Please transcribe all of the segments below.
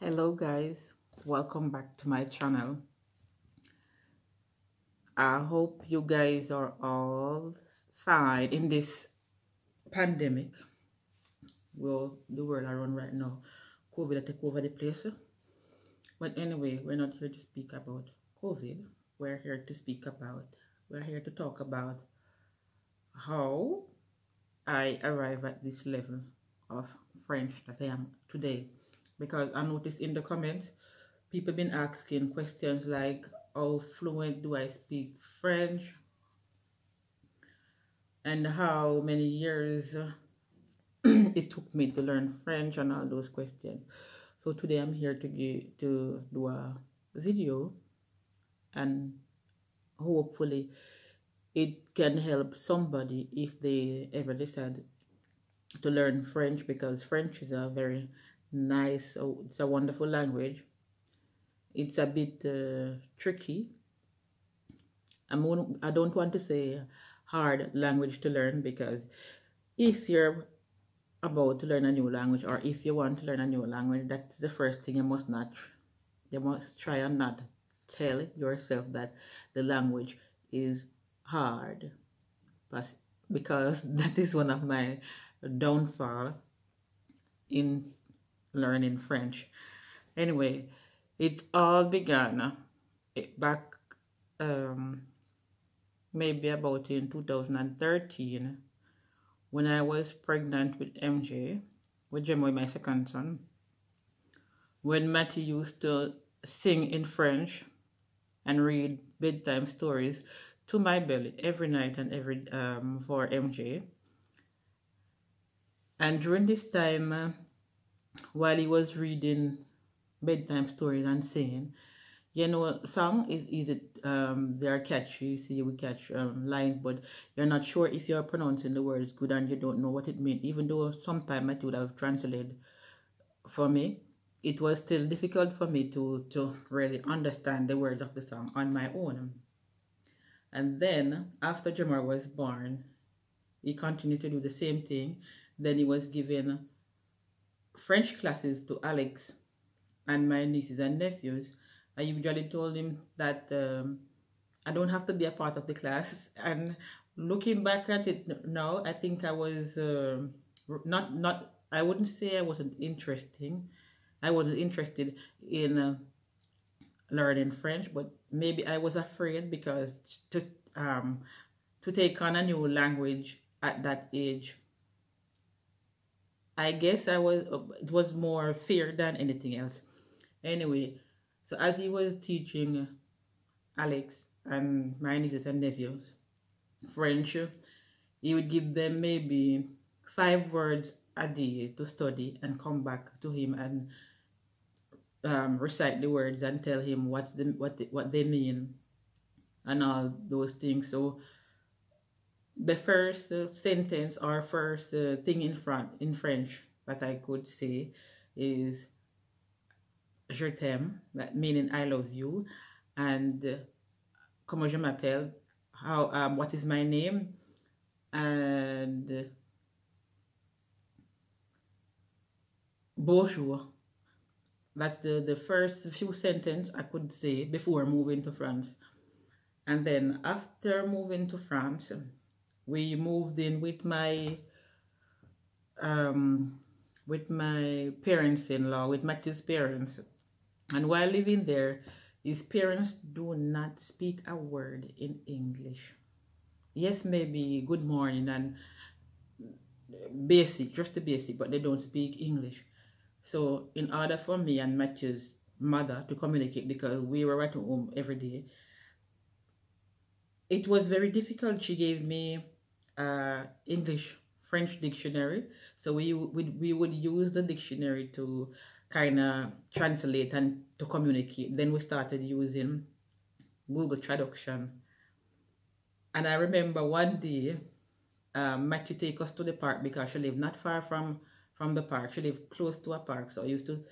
Hello guys, welcome back to my channel. I hope you guys are all fine in this pandemic. Well, the world around right now, COVID take over the place. But anyway, we're not here to speak about COVID. We're here to talk about how I arrive at this level of French that I am today. Because I noticed in the comments, people been asking questions like, how fluent do I speak French? And how many years it took me to learn French and all those questions. So today I'm here to do a video, and hopefully it can help somebody if they ever decide to learn French, because French is a very nice, it's a wonderful language. It's a bit tricky. I don't want to say hard language to learn, because if you're about to learn a new language, or if you want to learn a new language, that's the first thing you must try and not tell yourself that the language is hard, because that is one of my downfall in learning French. Anyway, it all began back maybe about in 2013, when I was pregnant with MJ, with Jemoy, my second son, when Matty used to sing in French and read bedtime stories to my belly every night and every for MJ. And during this time, while he was reading bedtime stories and singing, you know, song is easy. They are catchy. See, we catch lines, but you're not sure if you're pronouncing the words good, and you don't know what it means. Even though sometimes it would have translated for me, it was still difficult for me to really understand the words of the song on my own. And then after Jamar was born, he continued to do the same thing. Then he was giving French classes to Alex and my nieces and nephews. I usually told him that I don't have to be a part of the class. And looking back at it now, I think I was I wouldn't say I wasn't interested in learning French, but maybe I was afraid, because to take on a new language at that age, I guess it was more fear than anything else. Anyway, so as he was teaching Alex and my nieces and nephews French, he would give them maybe 5 words a day to study and come back to him and recite the words and tell him what they mean and all those things. So the first sentence or first thing in French that I could say is je t'aime, that meaning I love you, and comment je m'appelle, what is my name, and bonjour. That's the first few sentences I could say before moving to France. And then after moving to France, we moved in with my parents-in-law, with Matthew's parents. And while living there, his parents do not speak a word in English. Yes, maybe good morning and basic, just the basic, but they don't speak English. So in order for me and Matthew's mother to communicate, because we were at home every day, it was very difficult. She gave me English-French dictionary. So we would use the dictionary to kind of translate and to communicate. Then we started using Google Traduction. And I remember one day, Matthew take us to the park, because she lived not far from the park. She lived close to a park. So I used to,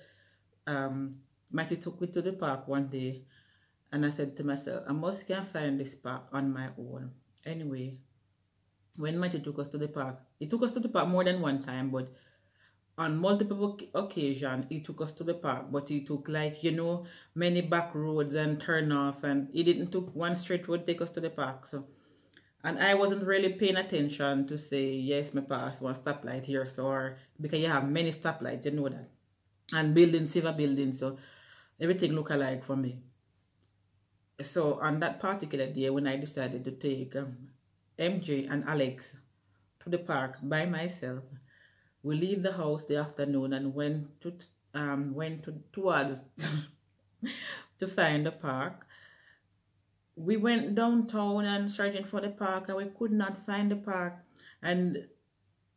Matthew took me to the park one day, and I said to myself, I must can find this park on my own. Anyway, when Matthew took us to the park, he took us to the park more than one time, but on multiple occasions, he took us to the park, but he took, like, many back roads and turn off, and he didn't took one straight road take us to the park. So, and I wasn't really paying attention to say, yes, my pass one stoplight here, so, or because you have many stoplights, you know that, and buildings, silver buildings, so everything look alike for me. So on that particular day, when I decided to take MJ and Alex to the park by myself, we leave the house the afternoon and went towards to find the park. We went downtown and searching for the park, and we could not find the park. And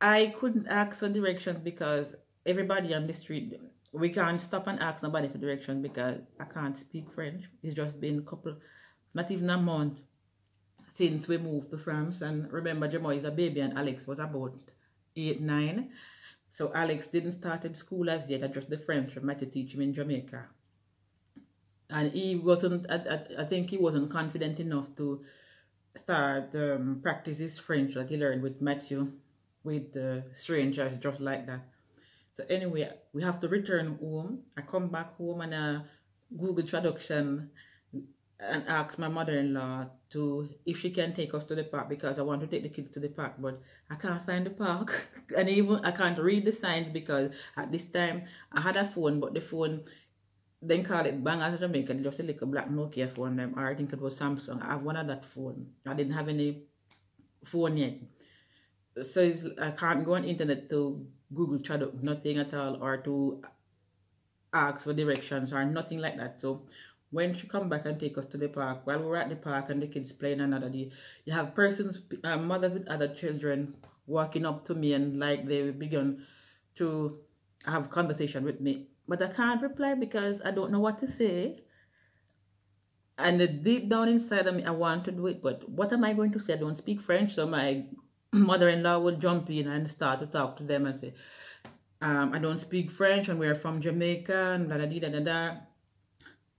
I couldn't ask for directions because everybody on the street, we can't stop and ask nobody for directions because I can't speak French. It's just been not even a month since we moved to France. And remember, Jamal is a baby and Alex was about 8, 9. So Alex didn't start at school as yet. I just the French I had to teach him in Jamaica. And he wasn't, I think he wasn't confident enough to start practice his French that he learned with Matthew, with strangers, just like that. So anyway, we have to return home. I come back home and Google traduction and ask my mother-in-law if she can take us to the park because I want to take the kids to the park, but I can't find the park. And even I can't read the signs because at this time I had a phone, but the phone, then call it Bang as a Jamaican, just a little black Nokia phone, or I think it was Samsung. I have one of that phone. I didn't have any phone yet. So I can't go on internet to Google traduct, nothing at all, or to ask for directions or nothing like that. So when she come back and take us to the park, while we were at the park and the kids playing another day, you have persons, mothers with other children walking up to me and like they began to have conversation with me. But I can't reply because I don't know what to say. And deep down inside of me, I want to do it, but what am I going to say? I don't speak French, so my mother-in-law will jump in and start to talk to them and say, I don't speak French and we're from Jamaica and da da da da da.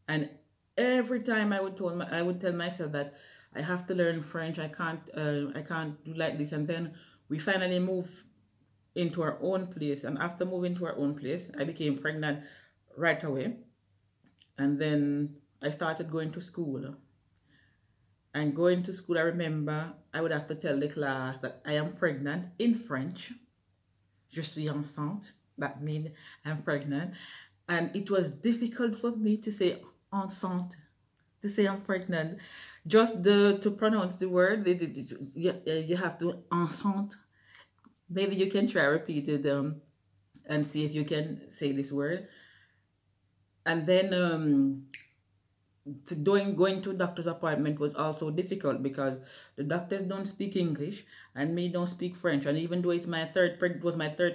And every time I would tell myself that I have to learn French. I can't do like this. And then we finally moved into our own place. And after moving to our own place, I became pregnant right away. And then I started going to school. And going to school, I remember I would have to tell the class that I am pregnant in French. Je suis enceinte. That means I'm pregnant. And it was difficult for me to say enceinte, to say I'm pregnant. Just to pronounce the word, you have to enceinte. Maybe you can try repeat it and see if you can say this word. And then going to doctor's appointment was also difficult because the doctors don't speak English and me don't speak French. And even though it's my third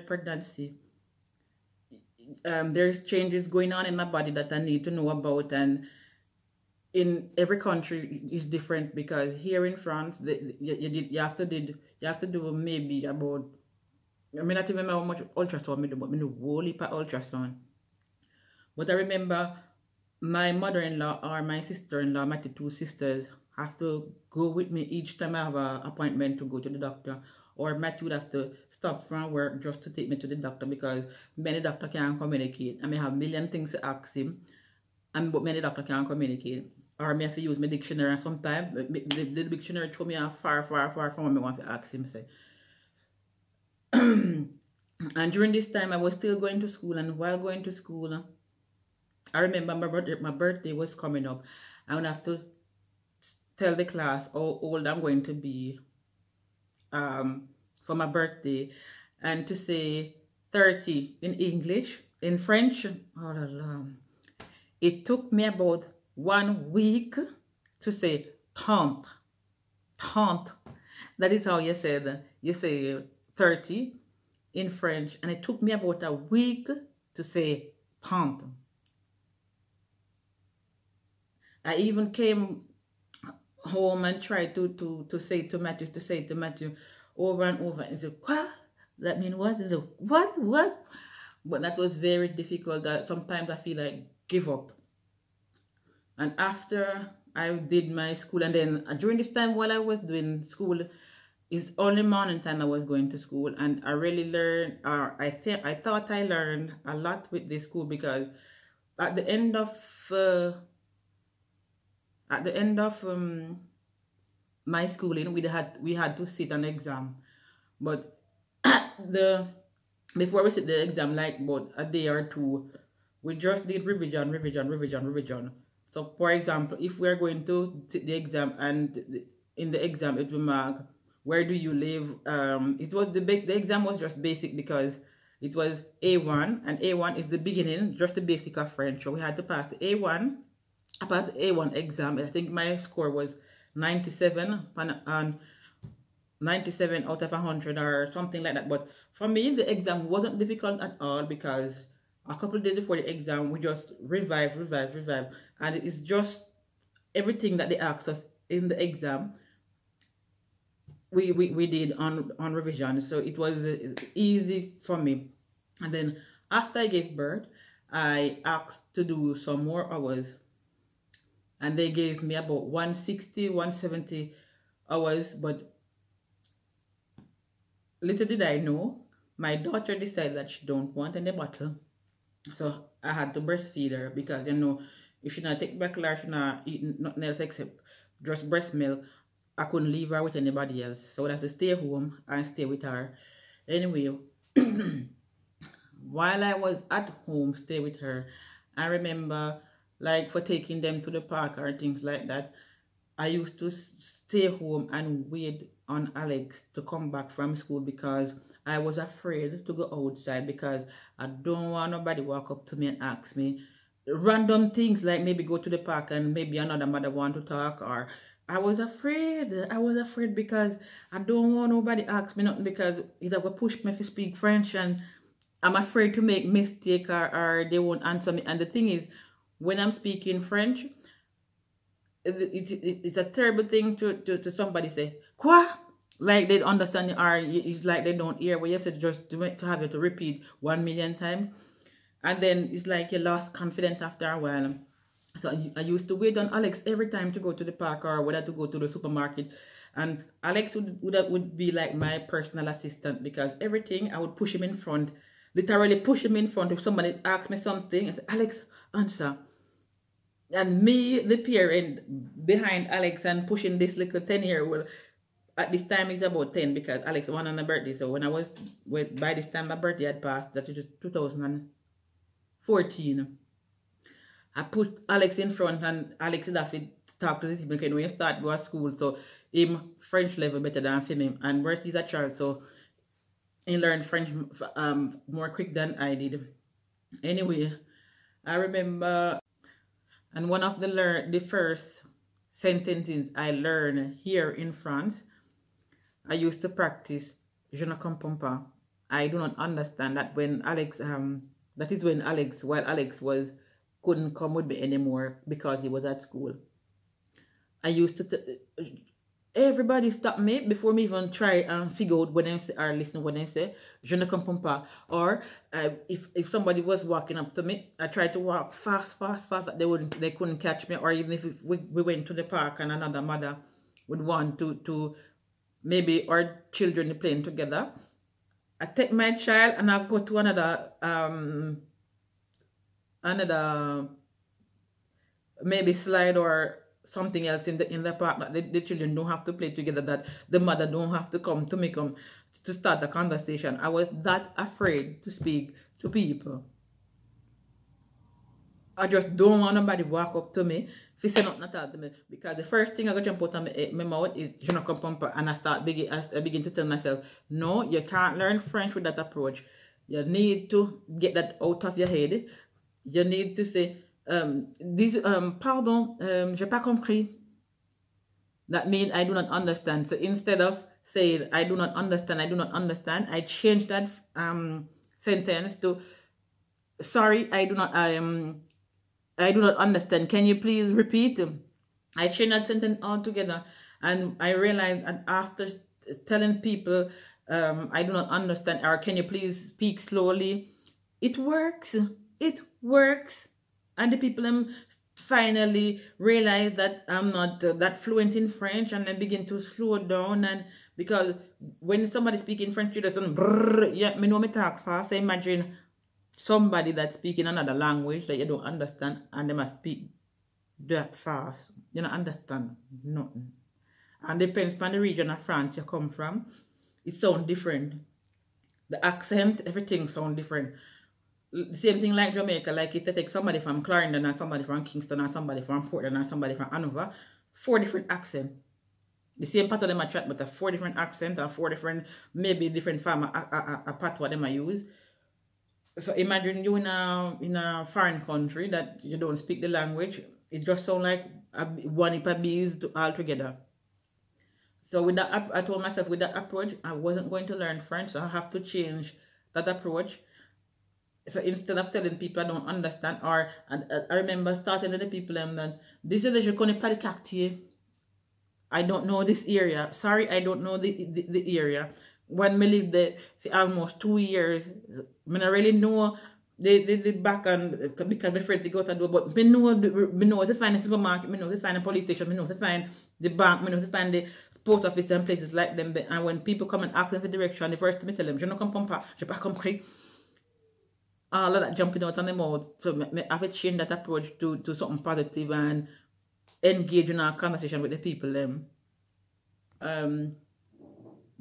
pregnancy, there's changes going on in my body that I need to know about, and in every country is different because here in France you have to do maybe about, I mean, not even how much ultrasound I do, but I do whole heap of ultrasound. But I remember my mother-in-law or my sister-in-law, my 2 sisters, have to go with me each time I have an appointment to go to the doctor. Or Matthew would have to stop from work just to take me to the doctor because many doctor can't communicate. I may have a million things to ask him, but many doctor can't communicate. Or I may have to use my dictionary, and sometimes the dictionary throw me far from what I want to ask him. Say. And during this time, I was still going to school, and while going to school, I remember my birthday was coming up. I would have to tell the class how old I'm going to be for my birthday, and to say 30 in English. In French, it took me about 1 week to say 30. That is how you say 30 in French, and it took me about a week to say 30. I even came home and tried to say to Matthew over and over. And said, what? That mean what? He said, what? But that was very difficult. Sometimes I feel like give up. And after I did my school, and then during this time while I was doing school, it's only morning time I was going to school, and I really learned, or I thought I learned a lot with this school, because at the end of uh, my schooling, we had to sit an exam, but the before we sit the exam, like about a day or two, we just did revision, revision, revision, revision. So, for example, if we're going to sit the exam, and in the exam it will mark where do you live. It was the exam was just basic, because it was A1, and A1 is the beginning, just the basic of French. So we had to pass the A1. I passed the A1 exam. I think my score was 97 on 97 out of 100 or something like that. But for me, the exam wasn't difficult at all, because a couple of days before the exam, we just revive, revive, revive. And it's just everything that they asked us in the exam, we did on revision. So it was easy for me. And then after I gave birth, I asked to do some more hours. And they gave me about 160, 170 hours. But little did I know, my daughter decided that she don't want any bottle. So I had to breastfeed her, because, if she not take back, she not eating nothing else except just breast milk. I couldn't leave her with anybody else. So I had to stay home and stay with her. Anyway, while I was at home, stay with her, I remember, like, for taking them to the park or things like that, I used to stay home and wait on Alex to come back from school, because I was afraid to go outside, because I don't want nobody walk up to me and ask me random things, like maybe go to the park and maybe another mother want to talk. Or I was afraid because I don't want nobody ask me nothing, because it's going to push me to speak French, and I'm afraid to make mistake, or they won't answer me. And the thing is, when I'm speaking French, it's a terrible thing to somebody say, quoi? Like they understand you, or it's like they don't hear what you said, just to have you to repeat 1,000,000 times. And then it's like you lost confidence after a while. So I used to wait on Alex every time to go to the park, or whether to go to the supermarket. And Alex would be like my personal assistant, because everything I would push him in front, literally push him in front. If somebody asks me something, I say, Alex, answer. And me, the parent, behind Alex and pushing this little 10-year-old. At this time, he's about 10, because Alex won on a birthday. So when by this time my birthday had passed, that was 2014. I put Alex in front, and Alex would have to talk to the people, because when you start go to school, so him French level better than him, and worse, he's a child, so he learned French more quick than I did. Anyway, I remember, and one of the first sentences I learned here in France, I used to practice "Je ne comprends pas." I do not understand. That when Alex that is when Alex, while Alex couldn't come with me anymore because he was at school. I used to everybody stop me before me even try and figure out when I say, or listen when I say "Je ne comprends pas." Or if somebody was walking up to me, I tried to walk fast, that they couldn't catch me. Or even if we went to the park and another mother would want to maybe our children playing together, I take my child and I go to another maybe slide or something else in the park, that the children don't have to play together, that the mother don't have to come to make them to start the conversation. I was that afraid to speak to people. I just don't want nobody walk up to me if you say nothing at all to me, because the first thing I got jump out of my mouth is "Je ne comprends pas," and I begin to tell myself, no, you can't learn French with that approach. You need to get that out of your head. You need to say pardon, j'ai pas compris. That means I do not understand. So instead of saying I do not understand, I changed that sentence to sorry, I do not understand. Can you please repeat? I changed that sentence altogether, and I realized that after telling people I do not understand, or can you please speak slowly, it works. It works. And the people finally realize that I'm not that fluent in French, and I begin to slow down and Because when somebody speaking French, you just brrr, yeah, me know me talk fast. So imagine somebody that's speaking another language that you don't understand and they must speak that fast. You don't understand nothing. And depends on the region of France you come from, it sounds different. The accent, everything sounds different. The same thing like Jamaica, like if you take somebody from Clarendon and somebody from Kingston and somebody from Portland and somebody from Hanover, 4 different accents. The same part of them I chat, but 4 different accents or 4 different, maybe different farm a part what them I use. So imagine you in a foreign country that you don't speak the language. It just sounds like one heap of bees all together. So with that, I told myself with that approach, I wasn't going to learn French, so I have to change that approach. So instead of telling people I don't understand, or and I remember starting with the people that this is je connais pas le quartier. I don't know this area. Sorry, I don't know the area. When me lived there for almost 2 years, I don't really know the back and because my friends they go to do, but me know to find the supermarket, me know to find the police station, me know to find the bank, me know to find the post office and places like them. And when people come and ask them for direction, the first thing I tell them, je ne comprends pas, je pas compris. All of that jumping out on the mouth. So I have to change that approach to something positive and engage in a conversation with the people.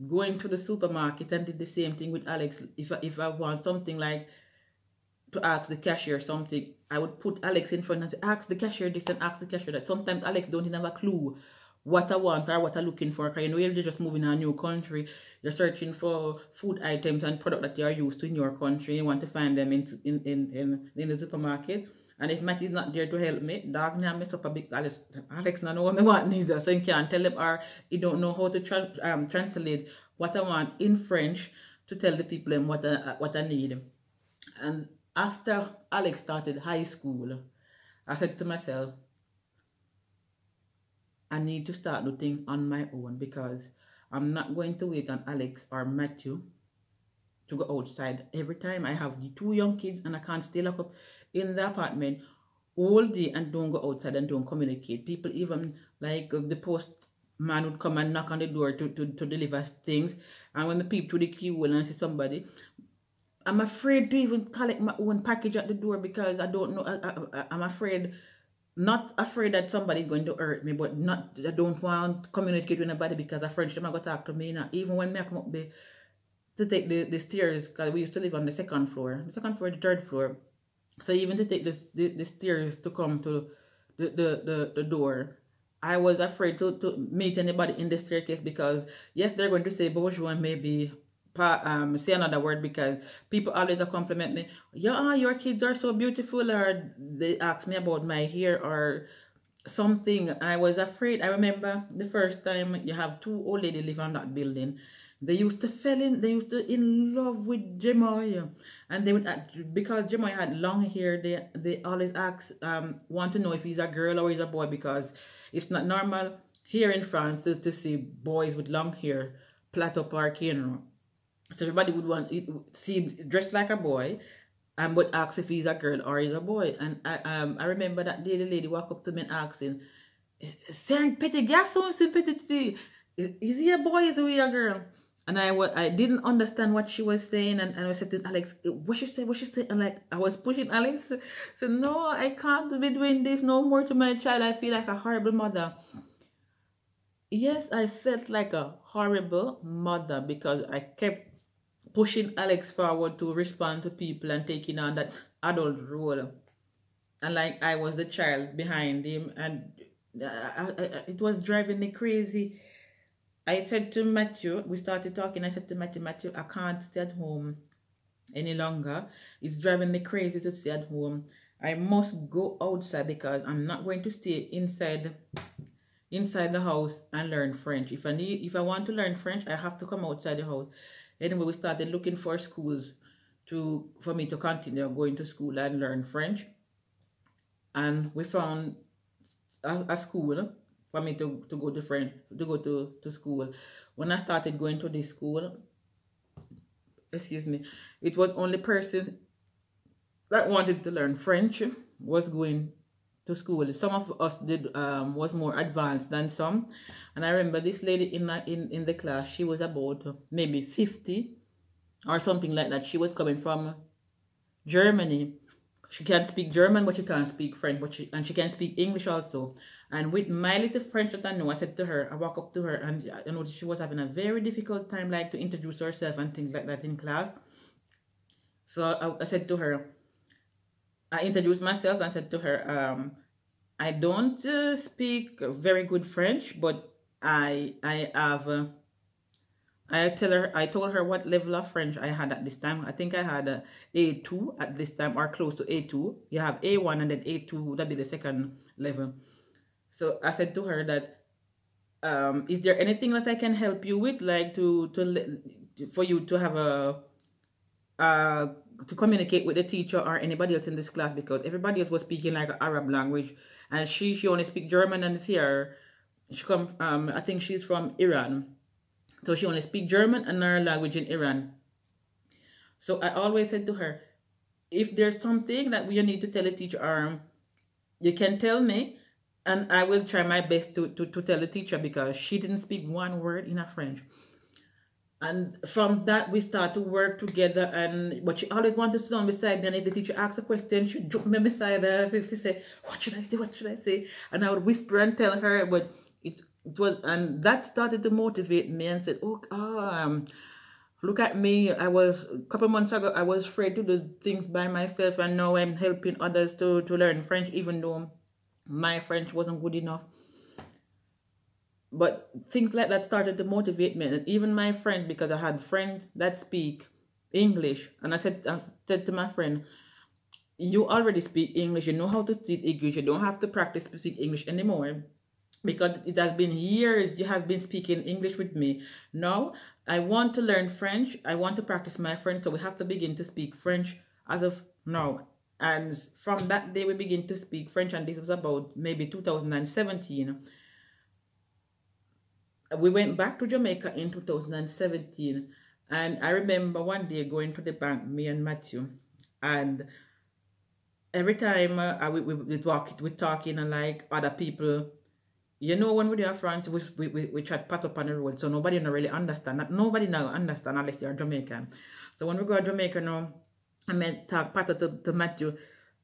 Going to the supermarket and did the same thing with Alex. If I want something like to ask the cashier something, I would put Alex in front and say, ask the cashier this and ask the cashier that. Sometimes Alex don't even have a clue what I want or what I'm looking for. Because you know, you're just moving to a new country. You're searching for food items and products that you are used to in your country. You want to find them in the supermarket. And if Matt is not there to help me, dog now mess up a big Alex don't know what I want neither. So you can't tell him, or he don't know how to translate what I want in French to tell the people what I need. And after Alex started high school, I said to myself, I need to start doing things on my own, because I'm not going to wait on Alex or Matthew to go outside. Every time I have the 2 young kids and I can't stay locked up in the apartment all day and don't go outside and don't communicate. People even like the postman would come and knock on the door to deliver things. And when the people through the keyhole and see somebody, I'm afraid to even collect my own package at the door, because I don't know. I'm afraid, not afraid that somebody's going to hurt me, but I don't want to communicate with anybody because I'm French. They're not going to talk to me now. Even when I come up there to take the stairs, because we used to live on the 2nd floor. The 2nd floor, the 3rd floor. So even to take the stairs to come to the door, I was afraid to meet anybody in the staircase, because yes, they're going to say bonjour and maybe say another word, because people always compliment me. Yeah, your kids are so beautiful, or they ask me about my hair or something. I was afraid. I remember the first time you have 2 old ladies live on that building. They used to in love with Jemoy, and they would, because Jemoy had long hair, they always ask, want to know if he's a girl or he's a boy, because it's not normal here in France to see boys with long hair, plait up or cane. So everybody would want to see him dressed like a boy, but ask if he's a girl or he's a boy. And I remember that day the lady walked up to me and asking, "C'est un petit garçon, c'est une petite fille? Is he a boy? Is he a girl?" And I didn't understand what she was saying, and I said to Alex, what she say? And like, I was pushing Alex, said, no, I can't be doing this no more to my child. I feel like a horrible mother. Yes, I felt like a horrible mother, because I kept pushing Alex forward to respond to people and taking on that adult role. And like, I was the child behind him, and it was driving me crazy. I said to Matthew, we started talking, I said to Matthew, I can't stay at home any longer. It's driving me crazy to stay at home. I must go outside, because I'm not going to stay inside the house and learn French. If I want to learn French, I have to come outside the house. Anyway, we started looking for schools for me to continue going to school and learn French. And we found a school for me to go to school. When I started going to this school, excuse me, it was only person that wanted to learn French was going to school. Some of us did was more advanced than some, and I remember this lady in the class. She was about maybe 50 or something like that. She was coming from Germany. She can speak German, but she can't speak French. And she can speak English also. And with my little French that I know, I said to her, I walk up to her, and I noticed she was having a very difficult time, like to introduce herself and things like that in class. So I said to her, I introduced myself and said to her, I don't speak very good French, but I have. I told her what level of French I had at this time. I think I had A2 at this time, or close to A2. You have A1 and then A2, that'd be the second level. So I said to her that, is there anything that I can help you with, like for you to have to communicate with the teacher or anybody else in this class, because everybody else was speaking like an Arab language, and she only speak German and fear. She come I think she's from Iran. So she only speaks German and her language in Iran. So I always said to her, if there's something that you need to tell the teacher, you can tell me, and I will try my best to tell the teacher, because she didn't speak one word in a French. And from that, we start to work together. But she always wanted to sit down beside me. And if the teacher asks a question, she'd jump me beside her. If she say, what should I say? What should I say? And I would whisper and tell her. But it was, and that started to motivate me, and said, look at me. A couple months ago, I was afraid to do things by myself. And now I'm helping others to learn French, even though my French wasn't good enough. But things like that started to motivate me. And even my friend, because I had friends that speak English. And I said to my friend, you already speak English. You know how to speak English. You don't have to practice to speak English anymore. Because it has been years you have been speaking English with me. Now, I want to learn French. I want to practice my French. So we have to begin to speak French as of now. And from that day, we begin to speak French. And this was about maybe 2017. We went back to Jamaica in 2017, and I remember one day going to the bank, me and Matthew, and every time we're talking, and like other people, you know, when we do France, we try to pat up on the road, so nobody not really understand. Nobody now understand unless you're Jamaican. So when we go to Jamaica now, I mean, pat up to Matthew.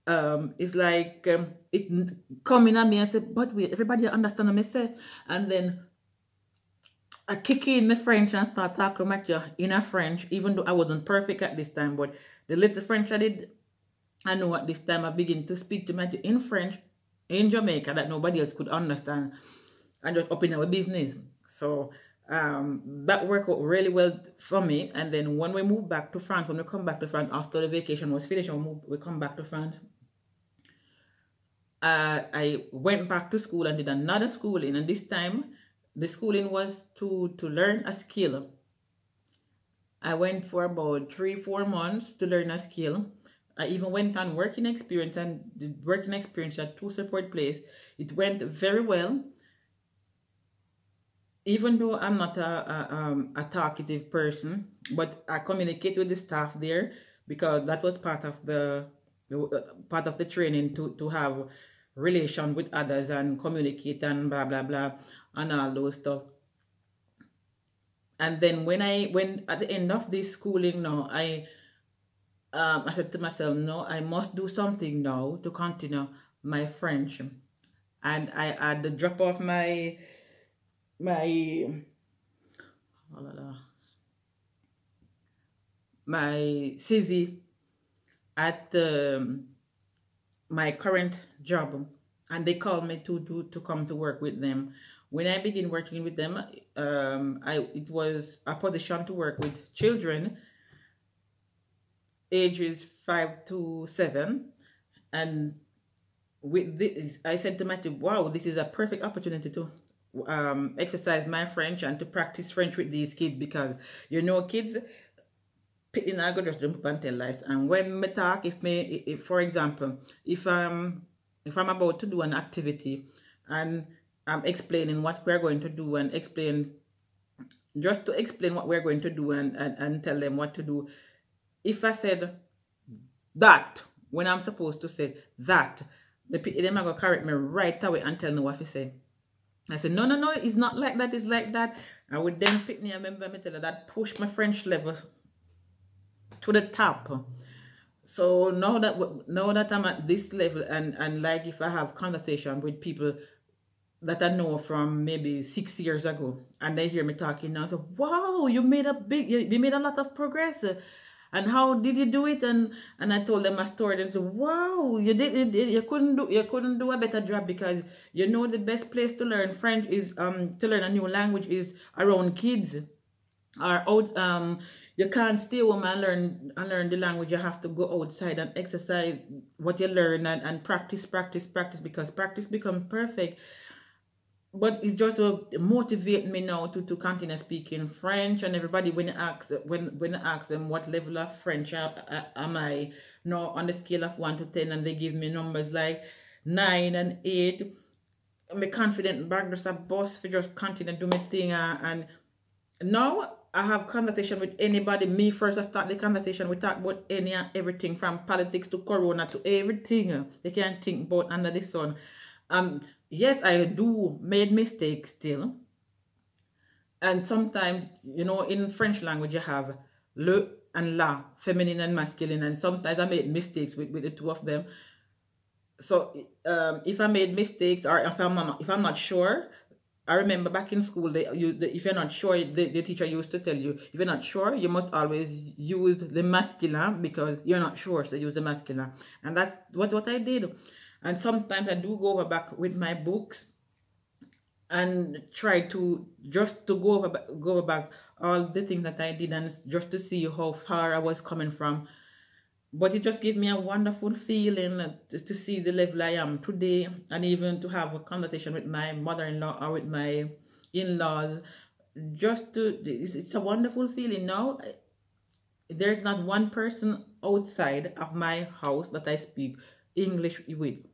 It's like it coming at me and say, but wait, everybody understand what I say, and then I kick in the French and start talking to you in a French, even though I wasn't perfect at this time. But the little French I did, I know at this time I begin to speak to Matthew in French in Jamaica that nobody else could understand, and just up in our business. So that worked out really well for me. And then when we moved back to France, when we come back to France after the vacation was finished, we come back to France. I went back to school and did another schooling, and this time the schooling was to learn a skill. I went for about 3-4 months to learn a skill. I even went on working experience, and the working experience at 2 separate places. It went very well. Even though I'm not a talkative person, but I communicate with the staff there, because that was part of the training to have relation with others and communicate and blah blah blah and all those stuff. And then when at the end of this schooling now, I said to myself, no, I must do something now to continue my French. And I had to drop off my CV at my current job, and they called me to come to work with them. When I began working with them, it was a position to work with children ages 5 to 7, and with this, I said to Matthew, wow, this is a perfect opportunity to exercise my French and to practice French with these kids, because you know, kids picking I go just jump up and tell lies. And when me talk, if for example, if I'm about to do an activity and I'm explaining what we're going to do, and explain what we're going to do, and tell them what to do, if I said that when I'm supposed to say that, them are going to correct me right away and tell me what to say. I said, no, no, no, it's not like that, it's like that. I would then pick me, I remember me tell her that push my French level to the top. So now that I'm at this level, and like if I have conversation with people that I know from maybe 6 years ago, and they hear me talking now, so wow, you made you made a lot of progress, and how did you do it? And I told them a story, and said, wow, you couldn't do a better job, because you know the best place to learn French is to learn a new language is around kids, or out. You can't stay home and learn the language. You have to go outside and exercise what you learn, and practice, because practice becomes perfect. But it's just to motivate me now to continue speaking French. And everybody, when I ask them what level of French am I now on the scale of 1 to 10, and they give me numbers like 9 and 8, I'm confident back just a boss for just continue do my thing. And now I have conversation with anybody. Me first, I start the conversation. We talk about any and everything, from politics to corona to everything they can think about under the sun. Yes, I do made mistakes still. And sometimes, you know, in French language you have le and la, feminine and masculine, and sometimes I made mistakes with the two of them. So if I made mistakes, or if I'm not sure, I remember back in school, if you're not sure, the teacher used to tell you, if you're not sure, you must always use the masculine, because you're not sure, so use the masculine. And that's what I did. And sometimes I do go over back with my books and try to just to go over back all the things that I did, and just to see how far I was coming from. But it just gave me a wonderful feeling to see the level I am today, and even to have a conversation with my mother-in-law or with my in-laws. It's a wonderful feeling. Now there's not one person outside of my house that I speak English with.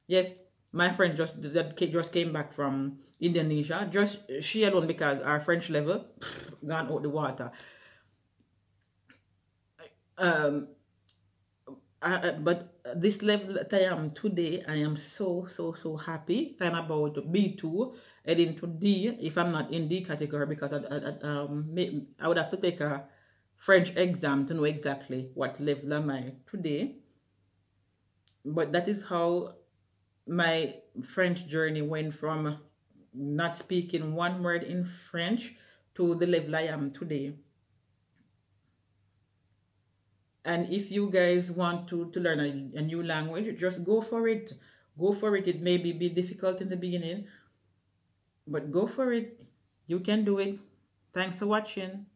Yes, my friend just came back from Indonesia. Just she alone, because our French level gone out the water. But this level that I am today, I am so happy. I'm about B2, heading to D, if I'm not in D category, because I would have to take a French exam to know exactly what level am I today. But that is how my French journey went, from not speaking one word in French to the level I am today. And if you guys want to learn a new language, just go for it. Go for it. It may be difficult in the beginning, but go for it. You can do it. Thanks for watching.